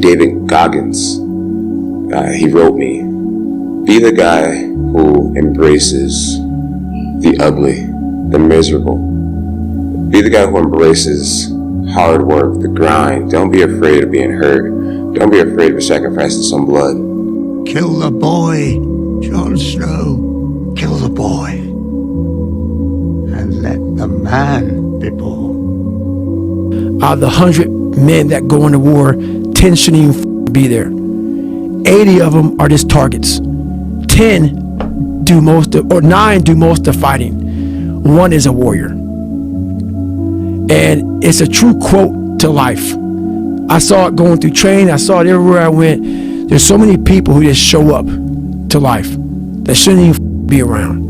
David Goggins, he wrote me, "Be the guy who embraces the ugly, the miserable. Be the guy who embraces hard work, the grind. Don't be afraid of being hurt. Don't be afraid of sacrificing some blood. Kill the boy, Jon Snow. Kill the boy. And let the man be born." Out of the 100 men that go into war, 10 shouldn't even be there. 80 of them are just targets. 10 do most of, or 9 do most of the fighting. 1 is a warrior. And it's a true quote to life. I saw it going through training. I saw it everywhere I went. There's so many people who just show up to life that shouldn't even be around.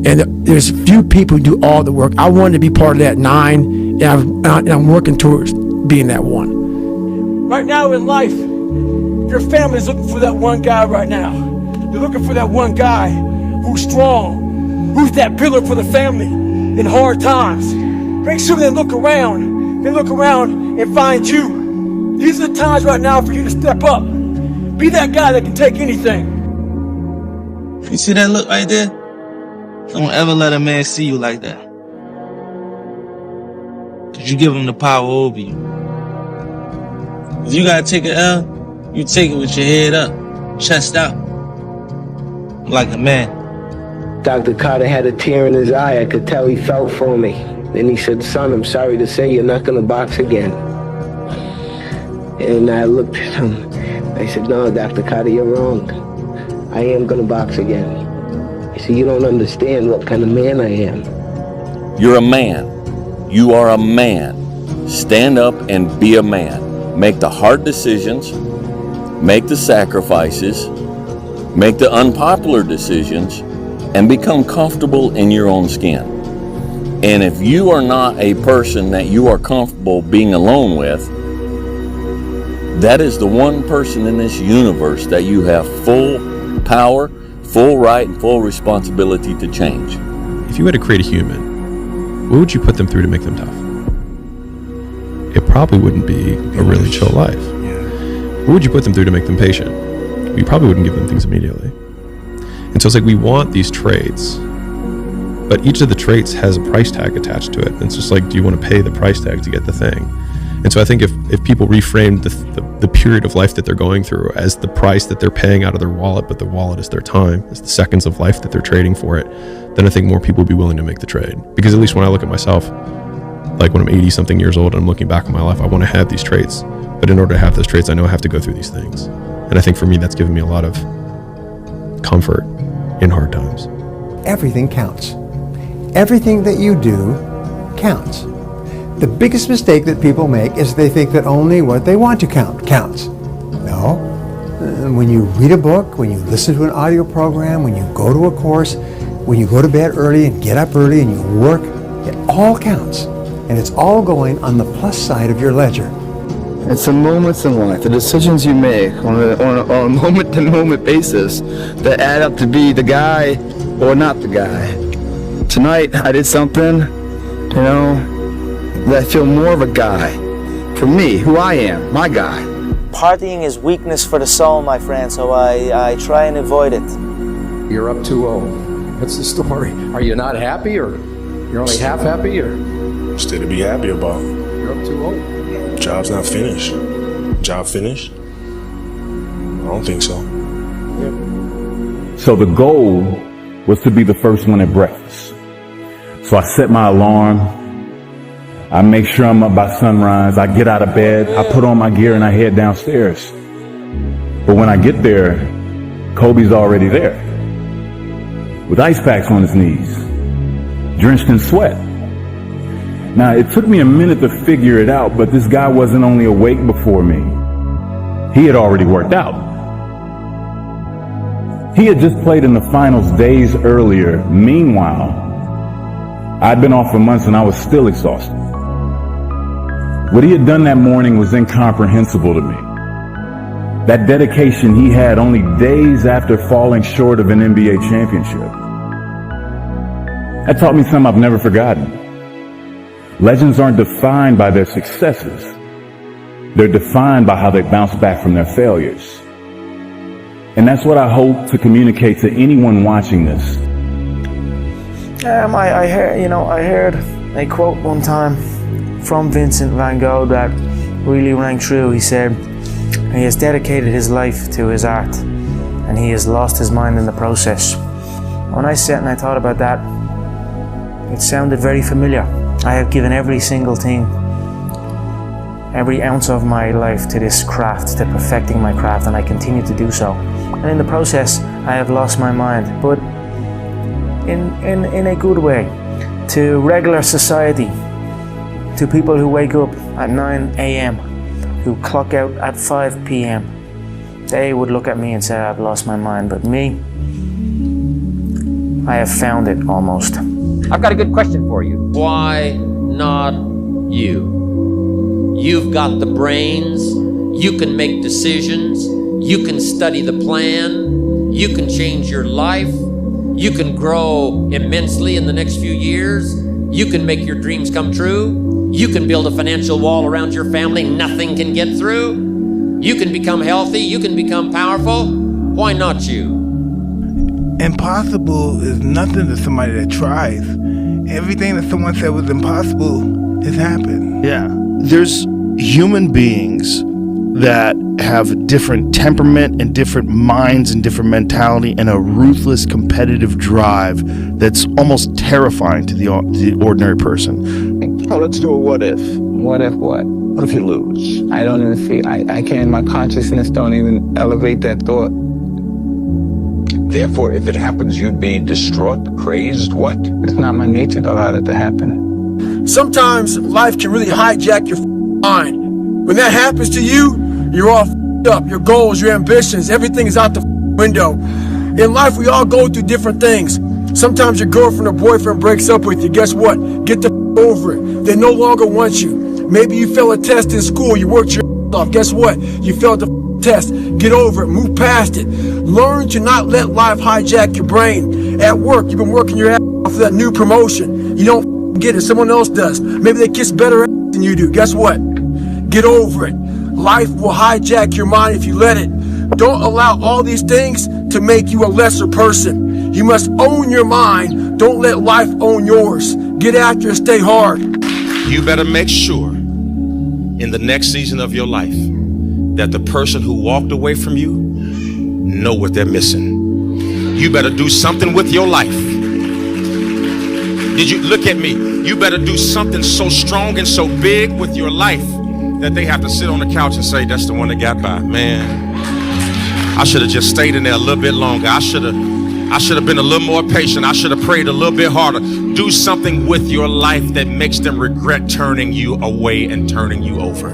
And there's few people who do all the work. I wanted to be part of that 9, and I'm working towards being that 1. Right now in life, your family's looking for that one guy right now. They're looking for that one guy who's strong, who's that pillar for the family in hard times. Make sure they look around. They look around and find you. These are the times right now for you to step up. Be that guy that can take anything. You see that look right there? Don't ever let a man see you like that. Cause you give him the power over you. If you gotta take an L, you take it with your head up, chest out, like a man. Dr. Carter had a tear in his eye. I could tell he felt for me. Then he said, "Son, I'm sorry to say you're not gonna box again." And I looked at him. I said, "No, Dr. Carter, you're wrong. I am gonna box again." He said, "You don't understand what kind of man I am." You're a man. You are a man. Stand up and be a man. Make the hard decisions. Make the sacrifices. Make the unpopular decisions. And become comfortable in your own skin. And if you are not a person that you are comfortable being alone with, that is the one person in this universe that you have full power, full right, and full responsibility to change. If you had to create a human, what would you put them through to make them tough? It probably wouldn't be a really chill life. What would you put them through to make them patient? You probably wouldn't give them things immediately. And so it's like we want these traits, but each of the traits has a price tag attached to it. And it's just like, do you want to pay the price tag to get the thing? And so I think if people reframed the period of life that they're going through as the price that they're paying out of their wallet, but the wallet is their time, it's the seconds of life that they're trading for it, then I think more people would be willing to make the trade. Because at least when I look at myself, like when I'm 80 something years old and I'm looking back on my life, I want to have these traits. But in order to have those traits, I know I have to go through these things. And I think for me, that's given me a lot of comfort in hard times. Everything counts. Everything that you do counts. The biggest mistake that people make is they think that only what they want to count counts. No. When you read a book, when you listen to an audio program, when you go to a course, when you go to bed early and get up early and you work, it all counts. And it's all going on the plus side of your ledger. It's the moments in life, the decisions you make on a moment-to-moment basis that add up to be the guy or not the guy. Tonight, I did something, that I feel more of a guy. For me, who I am, my guy. Partying is weakness for the soul, my friend, so I try and avoid it. You're up 2-0. What's the story? Are you not happy, or you're only half happy, or? Still to be happy about. You're up 2-0. Job's not finished. Job finished? I don't think so. Yep. So the goal was to be the first one at breakfast. So I set my alarm. I make sure I'm up by sunrise. I get out of bed. I put on my gear and I head downstairs. But when I get there, Kobe's already there with ice packs on his knees, drenched in sweat. Now, it took me a minute to figure it out, but this guy wasn't only awake before me. He had already worked out. He had just played in the finals days earlier. Meanwhile, I'd been off for months and I was still exhausted. What he had done that morning was incomprehensible to me. That dedication he had only days after falling short of an NBA championship. That taught me something I've never forgotten. Legends aren't defined by their successes. They're defined by how they bounce back from their failures. And that's what I hope to communicate to anyone watching this. I heard a quote one time from Vincent van Gogh that really rang true. He said, he has dedicated his life to his art and he has lost his mind in the process. When I sat and I thought about that, it sounded very familiar. I have given every single thing, every ounce of my life to this craft, to perfecting my craft, and I continue to do so. And in the process, I have lost my mind, but in a good way, to regular society, to people who wake up at 9 a.m., who clock out at 5 p.m. They would look at me and say, I've lost my mind, but me, I have found it almost. I've got a good question for you. Why not you? You've got the brains, you can make decisions, you can study the plan, you can change your life, you can grow immensely in the next few years, you can make your dreams come true, you can build a financial wall around your family nothing can get through, you can become healthy, you can become powerful. Why not you? Impossible is nothing to somebody that tries. Everything that someone said was impossible has happened. Yeah. There's human beings that have different temperament and different minds and different mentality and a ruthless competitive drive that's almost terrifying to the ordinary person. Oh, let's do a what if. What if what? What if you lose? I don't even feel, I can't, my consciousness don't even elevate that thought. Therefore, if it happens, you'd be distraught, crazed, what? It's not my nature to allow that to happen. Sometimes life can really hijack your mind. When that happens to you, you're all up. Your goals, your ambitions, everything is out the window. In life, we all go through different things. Sometimes your girlfriend or boyfriend breaks up with you. Guess what? Get the over it. They no longer want you. Maybe you fail a test in school. You worked your off. Guess what? You failed the test. Get over it. Move past it. Learn to not let life hijack your brain. At work, you've been working your ass off for that new promotion. You don't get it. Someone else does. Maybe they kiss better ass than you do. Guess what? Get over it. Life will hijack your mind if you let it. Don't allow all these things to make you a lesser person. You must own your mind. Don't let life own yours. Get after it. Stay hard. You better make sure in the next season of your life that the person who walked away from you know what they're missing. You better do something with your life. Did you look at me? You better do something so strong and so big with your life that they have to sit on the couch and say, that's the one that got by. Man, I should have just stayed in there a little bit longer. I should have been a little more patient. I should have prayed a little bit harder. Do something with your life that makes them regret turning you away and turning you over.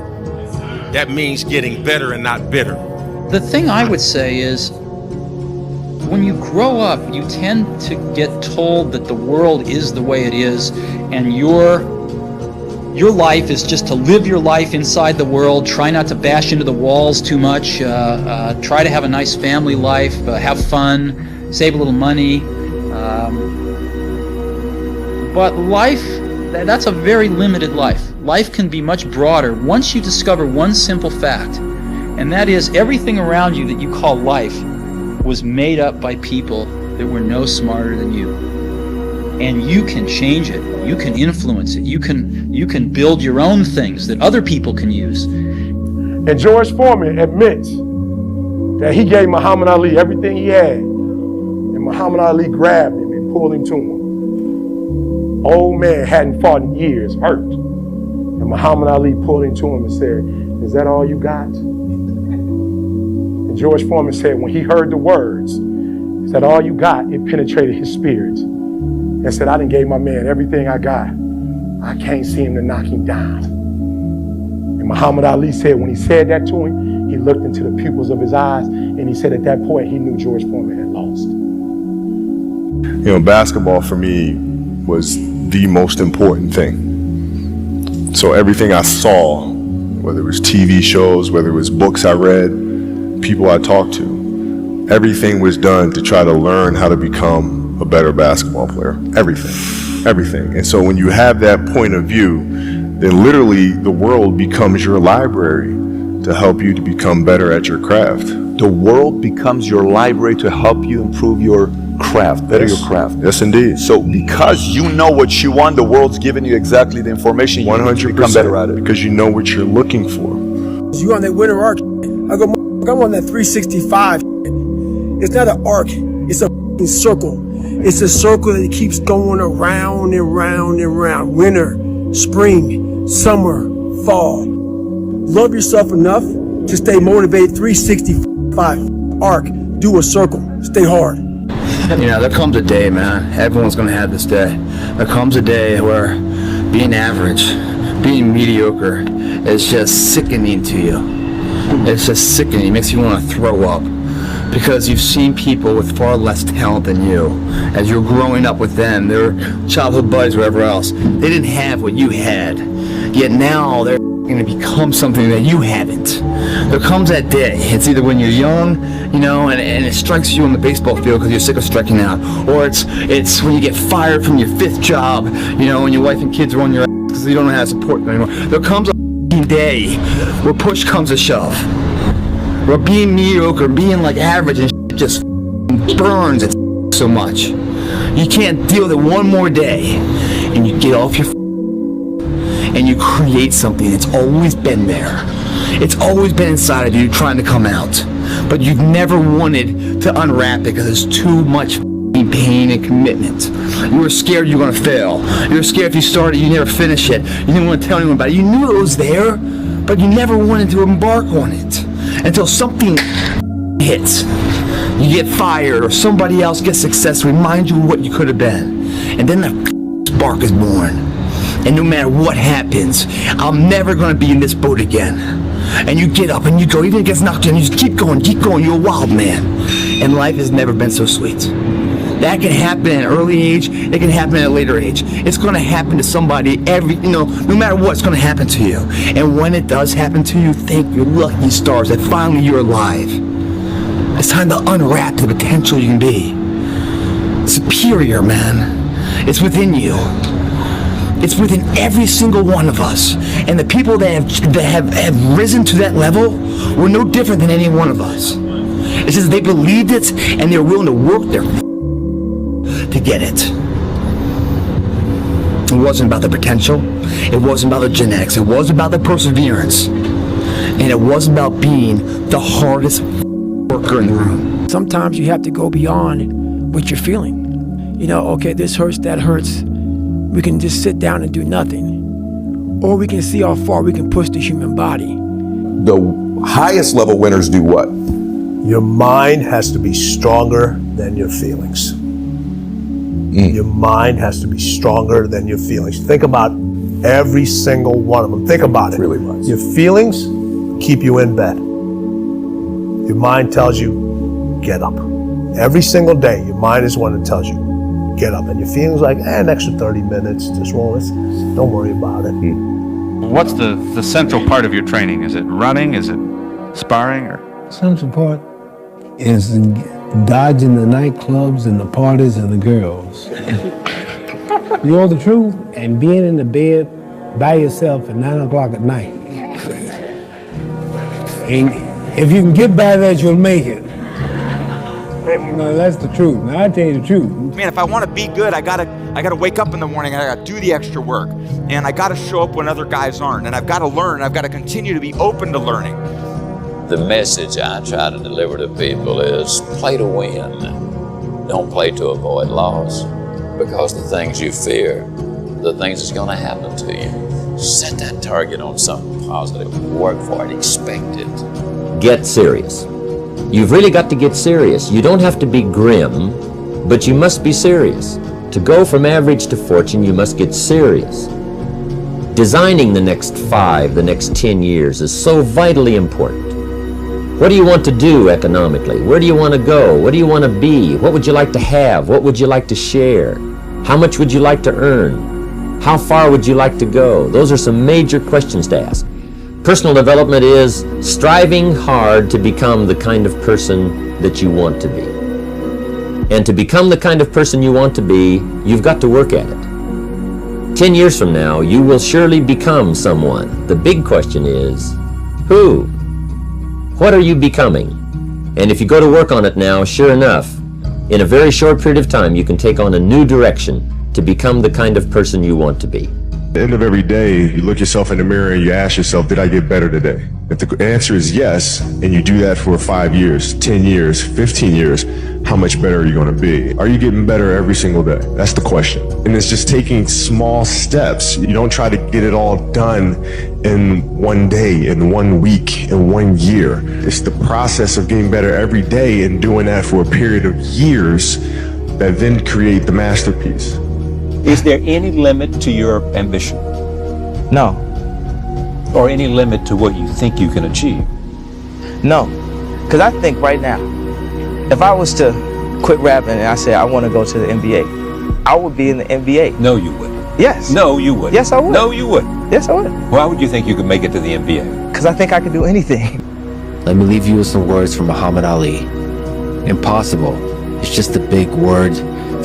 That means getting better and not bitter. The thing I would say is, when you grow up, you tend to get told that the world is the way it is, and your life is just to live your life inside the world, try not to bash into the walls too much, try to have a nice family life, have fun, save a little money. But life, that's a very limited life. Life can be much broader once you discover one simple fact, and that is everything around you that you call life was made up by people that were no smarter than you. And you can change it, you can influence it, you can build your own things that other people can use. And George Foreman admits that he gave Muhammad Ali everything he had, and Muhammad Ali grabbed him and pulled him to him. Old man hadn't fought in years, hurt. And Muhammad Ali pulled him to him and said, is that all you got? And George Foreman said when he heard the words, is that all you got? It penetrated his spirit. And said, I done gave my man everything I got. I can't see him to knock him down. And Muhammad Ali said when he said that to him, he looked into the pupils of his eyes and he said at that point he knew George Foreman had lost. You know, basketball for me was the most important thing. So everything I saw, whether it was TV shows, whether it was books I read, people I talked to, everything was done to try to learn how to become a better basketball player. Everything. And so when you have that point of view, then literally the world becomes your library. to help you to become better at your craft. The world becomes your library to help you improve your craft, better your craft. Yes, indeed. So because you know what you want, the world's giving you exactly the information you need to become better at it. Because you know what you're looking for. You on that winter arc, I go, I'm on that 365. It's not an arc, it's a circle. It's a circle that keeps going around and round and round. Winter, spring, summer, fall. Love yourself enough to stay motivated. 365 arc. Do a circle. Stay hard. You know, there comes a day, man. Everyone's gonna have this day. There comes a day where being average, being mediocre is just sickening to you. It's just sickening. It makes you want to throw up. Because you've seen people with far less talent than you. As you're growing up with them, their childhood buddies, whatever else, they didn't have what you had. Yet now they're going to become something that you haven't. There comes that day. It's either when you're young, you know, and it strikes you on the baseball field because you're sick of striking out, or it's when you get fired from your 5th job, you know, when your wife and kids are on your ass because you don't know how to support them anymore. There comes a day where push comes to shove. Where being mediocre, being like average and just burns it so much. You can't deal with it one more day. And you get off your and you create something that's always been there. It's always been inside of you trying to come out. But you've never wanted to unwrap it because there's too much pain and commitment. You were scared you were going to fail. You were scared if you started, you never finish it. You didn't want to tell anyone about it. You knew it was there, but you never wanted to embark on it. Until something hits. You get fired or somebody else gets success, remind you of what you could have been. And then the spark is born. And no matter what happens, I'm never going to be in this boat again. And you get up and you go, even if it gets knocked down, you just keep going, you're a wild man. And life has never been so sweet. That can happen at an early age, it can happen at a later age. It's going to happen to somebody no matter what, it's going to happen to you. And when it does happen to you, thank your lucky stars that finally you're alive. It's time to unwrap the potential you can be. Superior, man. It's within you. It's within every single one of us. And the people that have risen to that level were no different than any one of us. It's just they believed it and they were willing to work their to get it. It wasn't about the potential. It wasn't about the genetics. It wasn't about the perseverance. And it wasn't about being the hardest worker in the room. Sometimes you have to go beyond what you're feeling. You know, okay, this hurts, that hurts. We can just sit down and do nothing. Or we can see how far we can push the human body. The highest level winners do what? Your mind has to be stronger than your feelings. Your mind has to be stronger than your feelings. Think about every single one of them. Think about it. Really was. Your feelings keep you in bed. Your mind tells you, get up. Every single day, your mind is one that tells you, get up. And your feelings like, an extra 30 minutes, just don't worry about it. What's the central part of your training? Is it running? Is it sparring? Or central part is dodging the nightclubs and the parties and the girls. You know the truth? And being in the bed by yourself at 9 o'clock at night. And if you can get by that, you'll make it. No, that's the truth. Now, I tell you the truth. Man, if I want to be good, I gotta wake up in the morning and I gotta do the extra work. And I gotta show up when other guys aren't. And I've gotta learn. I've gotta continue to be open to learning. The message I try to deliver to people is play to win. Don't play to avoid loss. Because the things you fear, the things that's going to happen to you. Set that target on something positive. Work for it. Expect it. Get serious. You've really got to get serious. You don't have to be grim, but you must be serious. To go from average to fortune, you must get serious. Designing the next 5, the next 10 years is so vitally important. What do you want to do economically? Where do you want to go? What do you want to be? What would you like to have? What would you like to share? How much would you like to earn? How far would you like to go? Those are some major questions to ask. Personal development is striving hard to become the kind of person that you want to be. And to become the kind of person you want to be, you've got to work at it. 10 years from now, you will surely become someone. The big question is, who? What are you becoming? And if you go to work on it now, sure enough, in a very short period of time, you can take on a new direction to become the kind of person you want to be. At the end of every day, you look yourself in the mirror and you ask yourself, did I get better today? If the answer is yes, and you do that for 5 years, 10 years, 15 years, how much better are you going to be? Are you getting better every single day? That's the question. And it's just taking small steps. You don't try to get it all done in one day, in 1 week, in 1 year. It's the process of getting better every day and doing that for a period of years that then create the masterpiece. Is there any limit to your ambition? No. Or any limit to what you think you can achieve? No. Because I think right now, if I was to quit rapping and I said I want to go to the NBA, I would be in the NBA. No, you wouldn't. Yes. No, you wouldn't. Yes, I would. No, you wouldn't. Yes, I would. Why would you think you could make it to the NBA? Because I think I could do anything. Let me leave you with some words from Muhammad Ali. Impossible is just a big word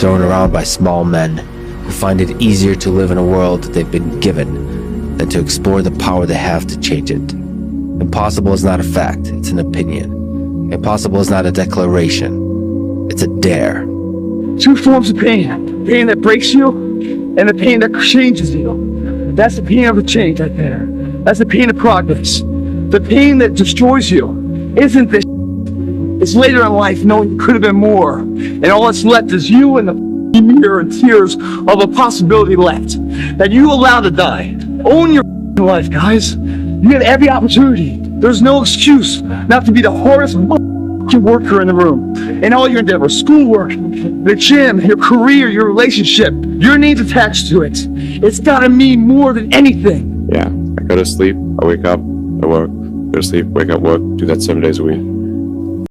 thrown around by small men who find it easier to live in a world that they've been given than to explore the power they have to change it. Impossible is not a fact, it's an opinion. Impossible is not a declaration, it's a dare. Two forms of pain. Pain that breaks you and the pain that changes you. That's the pain of a change right there. That's the pain of progress. The pain that destroys you isn't this. It's later in life knowing you could have been more. And all that's left is you and the mirror and tears of a possibility left that you allow to die. Own your life, guys. You get every opportunity. There's no excuse not to be the hardest worker in the room. In all your endeavors, schoolwork, the gym, your career, your relationship, your name's attached to it. It's gotta mean more than anything. Yeah, I go to sleep, I wake up, I work, go to sleep, wake up, work, do that 7 days a week.